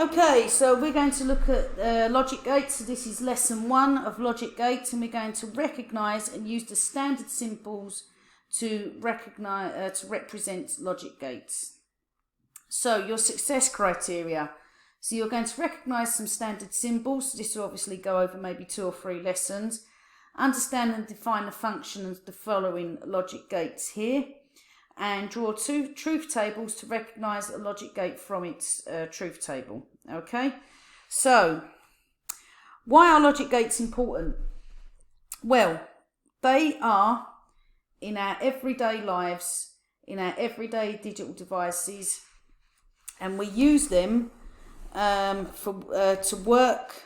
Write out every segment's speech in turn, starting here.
Okay, so we're going to look at logic gates. So this is lesson 1 of logic gates, and we're going to recognise and use the standard symbols to represent logic gates. So your success criteria. So you're going to recognise some standard symbols. So this will obviously go over maybe 2 or 3 lessons. Understand and define the function of the following logic gates here. And draw 2 truth tables to recognise a logic gate from its truth table. Okay, so why are logic gates important? Well, they are in our everyday lives, in our everyday digital devices, and we use them to work.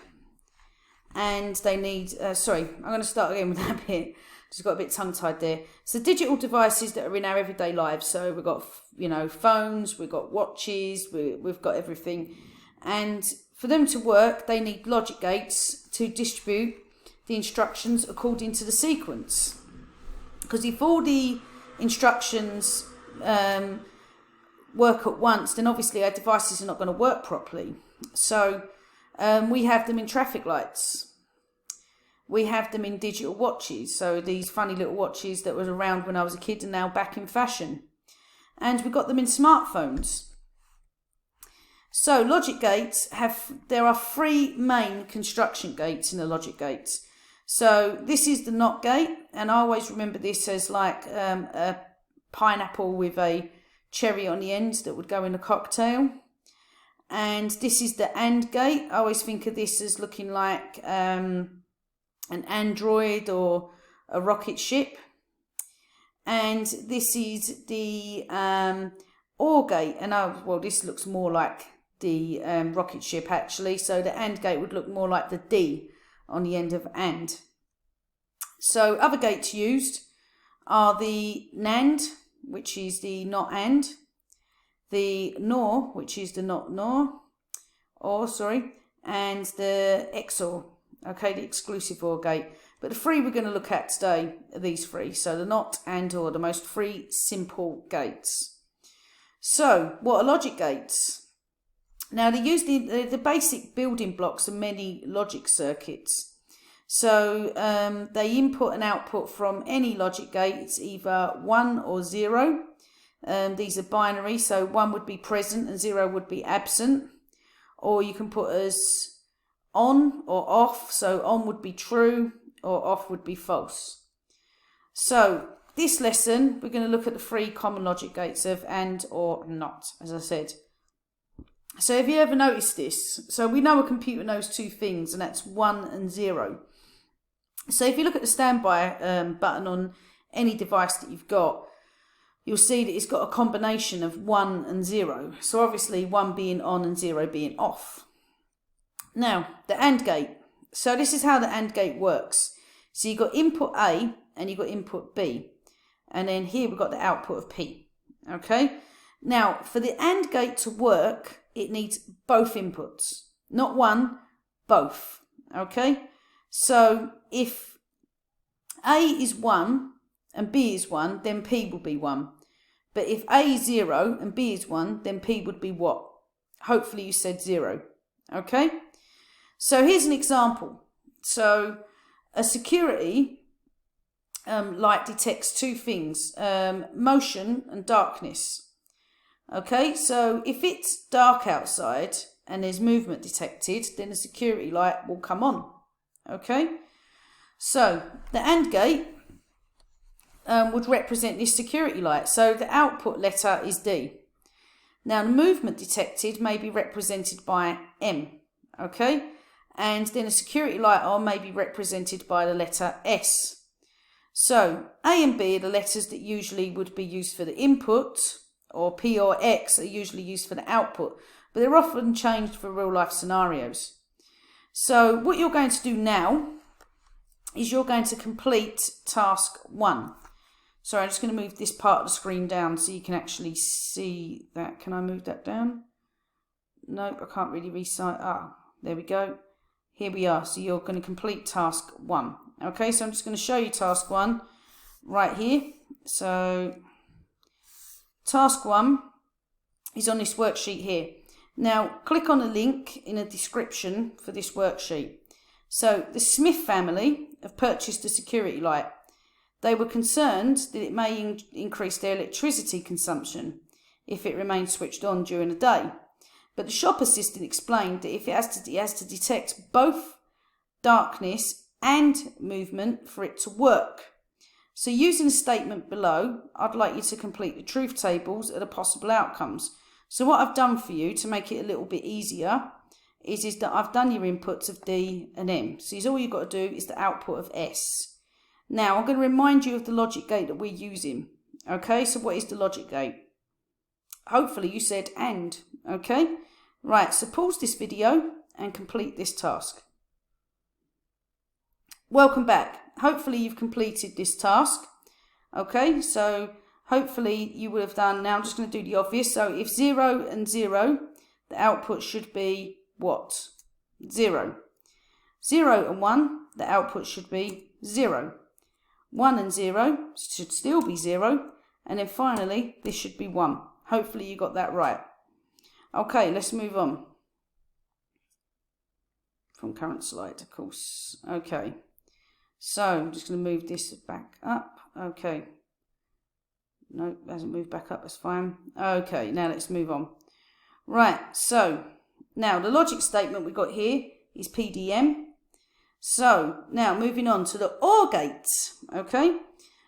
And they need, I'm going to start again with that bit. Just got a bit tongue-tied there. So digital devices that are in our everyday lives. So we've got, phones, we've got watches, we've got everything. And for them to work, they need logic gates to distribute the instructions according to the sequence. Because if all the instructions work at once, then obviously our devices are not going to work properly. So we have them in traffic lights. We have them in digital watches, so these funny little watches that was around when I was a kid and now back in fashion. And we've got them in smartphones. So logic gates there are 3 main construction gates in a logic gate. So this is the NOT gate, and I always remember this as like a pineapple with a cherry on the end that would go in a cocktail. And this is the AND gate. I always think of this as looking like an android or a rocket ship. And this is the OR gate, and this looks more like the rocket ship actually, so the AND gate would look more like the D on the end of AND. So other gates used are the NAND, which is the not AND, the NOR, which is the not NOR, and the XOR. Okay, the exclusive OR gate. But the 3 we're going to look at today are these 3. So the NOT and OR, the most 3 simple gates. So what are logic gates? Now they use the basic building blocks of many logic circuits. So they input and output from any logic gate. It's either 1 or 0. These are binary, so 1 would be present and 0 would be absent. Or you can put as on or off, so on would be true or off would be false. So this lesson we're going to look at the 3 common logic gates of AND, OR, and NOT, as I said. So have you ever noticed this? So we know a computer knows 2 things, and that's 1 and 0. So if you look at the standby button on any device that you've got, you'll see that it's got a combination of 1 and 0. So obviously 1 being on and 0 being off. Now, the AND gate. So this is how the AND gate works. So you've got input A and you've got input B. And then here we've got the output of P. Okay? Now, for the AND gate to work, it needs both inputs. Not one, both. Okay? So if A is 1 and B is 1, then P will be 1. But if A is 0 and B is 1, then P would be what? Hopefully you said 0. Okay? So here's an example. So a security light detects 2 things, motion and darkness. Okay, so if it's dark outside and there's movement detected, then the security light will come on. Okay, so the AND gate would represent this security light. So the output letter is D. Now the movement detected may be represented by M. Okay, and then a security light on may be represented by the letter S. So A and B are the letters that usually would be used for the input, or P or X are usually used for the output, but they're often changed for real life scenarios. So what you're going to do now is you're going to complete task 1. Sorry, I'm just going to move this part of the screen down so you can actually see that. Can I move that down? Nope, I can't really resize. There we go. Here we are. So you're going to complete task 1. Okay, so I'm just going to show you task 1 right here. So task 1 is on this worksheet here. Now, click on a link in a description for this worksheet. So, the Smith family have purchased a security light. They were concerned that it may increase their electricity consumption if it remains switched on during the day. But the shop assistant explained that if it has to detect both darkness and movement for it to work. So using the statement below, I'd like you to complete the truth tables of the possible outcomes. So what I've done for you to make it a little bit easier is that I've done your inputs of D and M. So all you've got to do is the output of S. Now I'm going to remind you of the logic gate that we're using. Okay, so what is the logic gate? Hopefully you said and. Okay, right, so pause this video and complete this task. Welcome back. Hopefully you've completed this task. Okay, so hopefully you would have done, now I'm just going to do the obvious. So if 0 and 0, the output should be what? 0. 0 and 1, the output should be 0. 1 and 0 should still be 0. And then finally, this should be 1. Hopefully you got that right. Okay, let's move on. From current slide, of course. Okay. So I'm just going to move this back up. Okay. No, it hasn't moved back up. That's fine. Okay, now let's move on. Right, so now the logic statement we got here is PDM. So now moving on to the OR gates. Okay,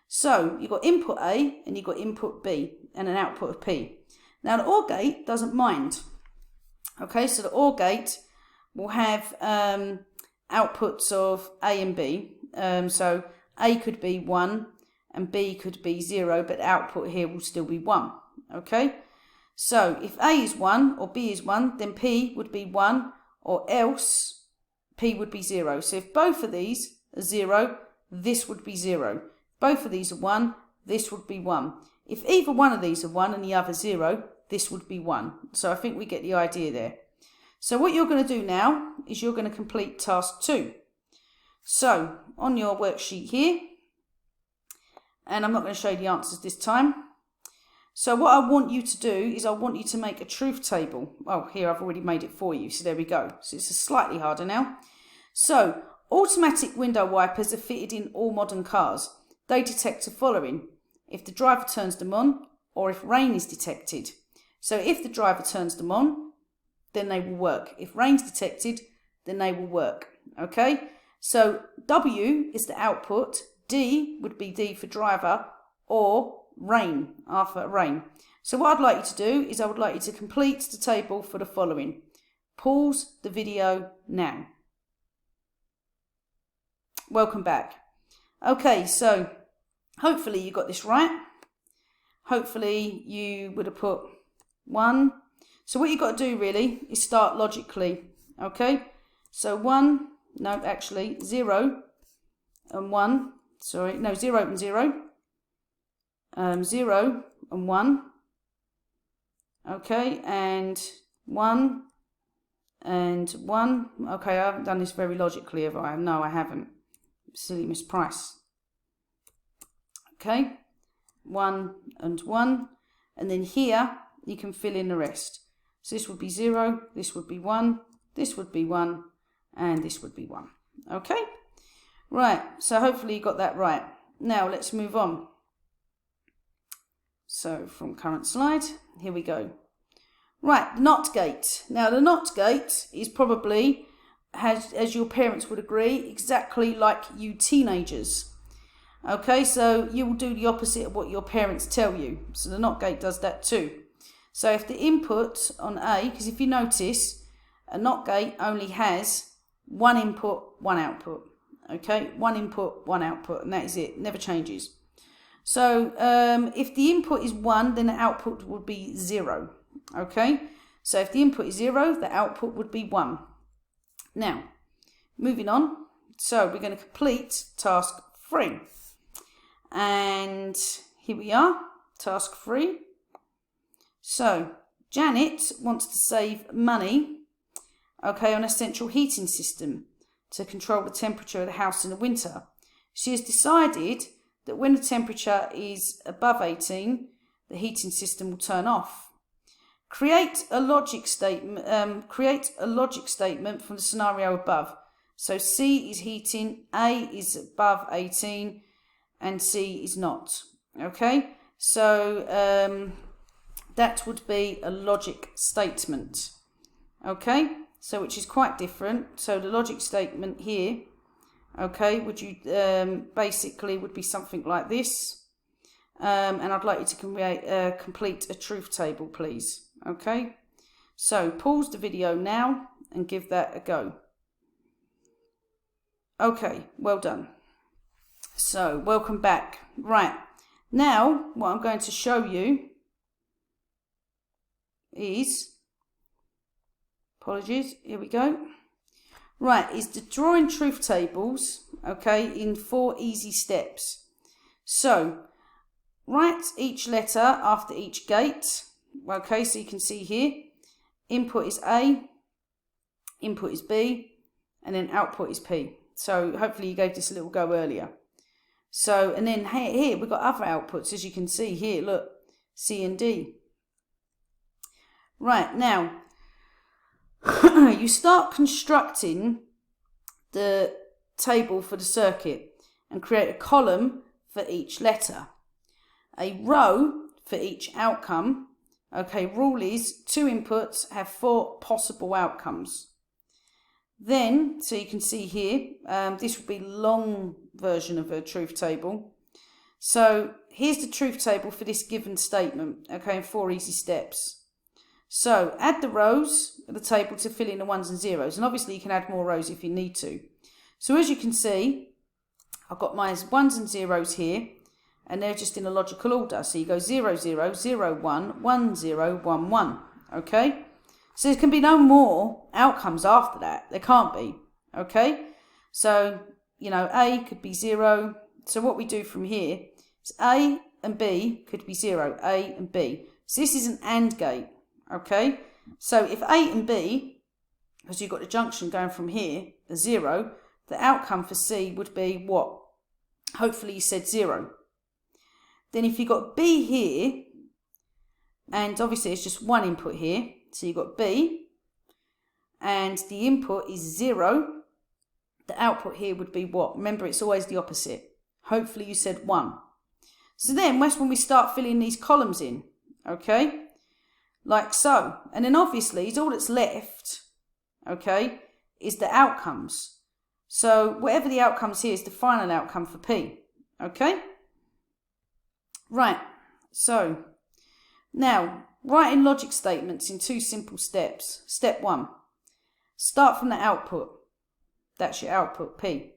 so you've got input A and you've got input B and an output of P. Now the OR gate doesn't mind. Okay, so the OR gate will have outputs of A and B. So A could be 1 and B could be 0, but the output here will still be 1. Okay, so if A is 1 or B is 1, then P would be 1, or else P would be 0. So if both of these are 0, this would be 0. If both of these are 1, this would be 1. If either one of these are 1 and the other 0, this would be 1. So I think we get the idea there. So what you're going to do now is you're going to complete task 2. So on your worksheet here, and I'm not going to show you the answers this time. So what I want you to do is I want you to make a truth table. Oh, here I've already made it for you. So there we go. So it's slightly harder now. So automatic window wipers are fitted in all modern cars. They detect the following: if the driver turns them on or if rain is detected. So if the driver turns them on, then they will work. If rain's detected, then they will work. Okay? So W is the output, D would be D for driver, or rain, after rain. So what I'd like you to do is I would like you to complete the table for the following. Pause the video now. Welcome back. Okay, so hopefully you got this right. Hopefully you would have put 1. So what you've got to do really is start logically. Okay, so 1, no, actually 0 and 1. Sorry, no, 0 and 0. 0 and 1. Okay, and 1 and 1. Okay, I haven't done this very logically, have I? No, I haven't. Silly Miss Price. Okay, 1 and 1. And then here, you can fill in the rest. So this would be 0, this would be 1, this would be 1, and this would be 1. Okay? Right, so hopefully you got that right. Now let's move on. So from current slide, here we go. Right, the NOT gate. Now the NOT gate is probably, as your parents would agree, exactly like you teenagers. Okay, so you will do the opposite of what your parents tell you. So the NOT gate does that too. So if the input on A, because if you notice, a NOT gate only has 1 input, 1 output. Okay, 1 input, 1 output, and that is it, never changes. So if the input is 1, then the output would be 0. Okay, so if the input is 0, the output would be 1. Now, moving on. So we're going to complete task 3. And here we are, task 3. So Janet wants to save money, okay, on a central heating system to control the temperature of the house in the winter. She has decided that when the temperature is above 18, the heating system will turn off. Create a logic statement. Create a logic statement from the scenario above. So C is heating, A is above 18, and C is not. Okay, so that would be a logic statement. Okay, so which is quite different. So the logic statement here, okay, would you basically would be something like this. And I'd like you to complete a truth table, please. Okay, so pause the video now and give that a go. Okay, well done. So welcome back. Right, now what I'm going to show you is, apologies, here we go. Right, is the drawing truth tables, okay, in 4 easy steps. So write each letter after each gate. Okay, so you can see here, input is A, input is B, and then output is P. So hopefully you gave this a little go earlier. So, and then here we've got other outputs, as you can see here, look, C and D. Right, now, you start constructing the table for the circuit and create a column for each letter, a row for each outcome. Okay, rule is 2 inputs have 4 possible outcomes. Then, so you can see here, this would be long version of a truth table. So here's the truth table for this given statement, okay, in 4 easy steps. So add the rows of the table to fill in the ones and zeros, and obviously you can add more rows if you need to. So as you can see, I've got my ones and zeros here, and they're just in a logical order. So you go 0, 0, 0, 1, 1, 0, 1, 1. Okay? So there can be no more outcomes after that. There can't be. Okay? So, you know, A could be 0. So what we do from here is A and B could be 0. A and B. So this is an AND gate. Okay? So if A and B, because you've got the junction going from here, a 0, the outcome for C would be what? Hopefully you said 0. Then if you've got B here, and obviously it's just one input here, so you've got B, and the input is 0, the output here would be what? Remember, it's always the opposite. Hopefully you said 1. So then that's when we start filling these columns in, okay? Like so. And then obviously all that's left, okay, is the outcomes. So whatever the outcomes here is the final outcome for P, okay? Right, so now writing logic statements in 2 simple steps. Step 1, start from the output. That's your output, P.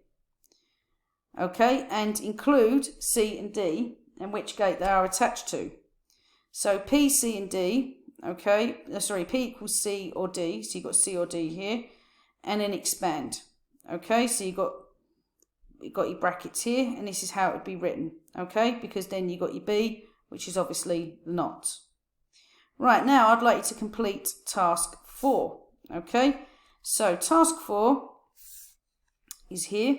Okay, and include C and D and which gate they are attached to. So P, C and D, okay, sorry, P equals C or D, so you've got C or D here, and then expand. Okay, so you've got your brackets here, and this is how it would be written, okay, because then you got your B, which is obviously the not. Right, now I'd like you to complete task 4, okay, so task 4 is here.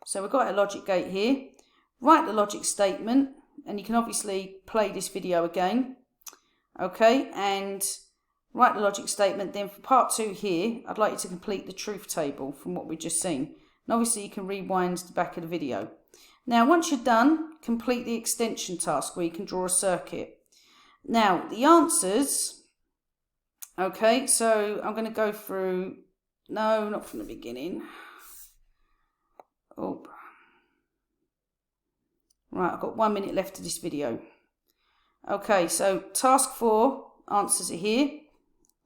So we've got a logic gate here. Write the logic statement, and you can obviously play this video again, okay, and write the logic statement. Then for part 2 here, I'd like you to complete the truth table from what we've just seen. And obviously you can rewind the back of the video. Now once you're done, complete the extension task where you can draw a circuit. Now the answers, okay, so I'm going to go through, no, not from the beginning. Oh, right, I've got 1 minute left of this video. Okay, so task 4 answers are here.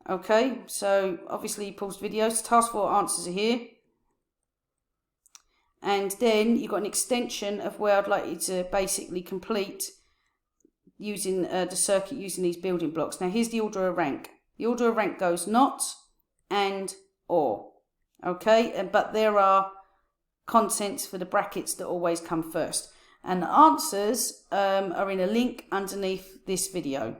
Okay, so obviously you paused videos. Task 4 answers are here. And then you've got an extension of where I'd like you to basically complete using the circuit using these building blocks. Now here's the order of rank. The order of rank goes not, and, or. Okay, but there are contents for the brackets that always come first. And the answers are in a link underneath this video.